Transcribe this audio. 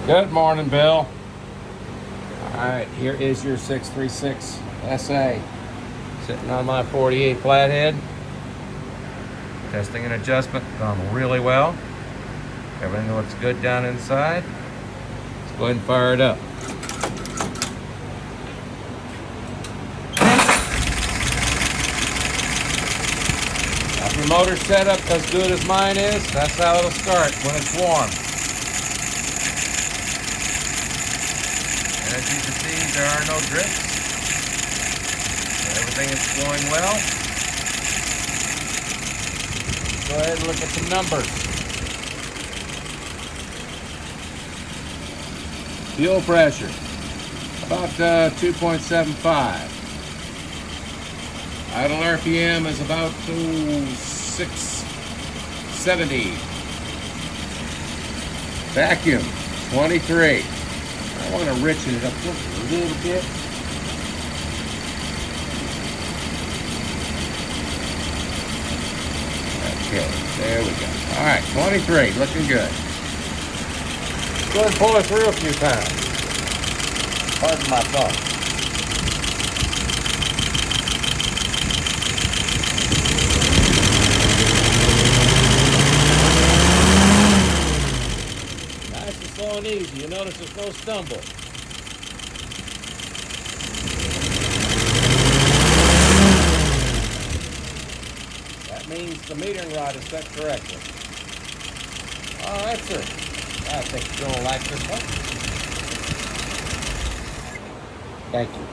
Good morning, Bill. All right, here is your 636 SA sitting on my 48 flathead. Testing and adjustment gone really well. Everything looks good down inside. Let's go ahead and fire it up. If your motor setup as good as mine is, that's how it'll start when it's warm. And as you can see, there are no drips. Everything is going well. Go ahead and look at the numbers. Fuel pressure, about 2.75. Idle RPM is about 670. Vacuum, 23. I want to richen it up just a little bit. Okay, there we go. All right, 23, looking good. Go ahead and pull it through a few times. Pardon my thought. Nice and slow and easy. You notice there's no stumble. That means the metering rod is set correctly. All right, sir. I think you're going to like this one. Thank you.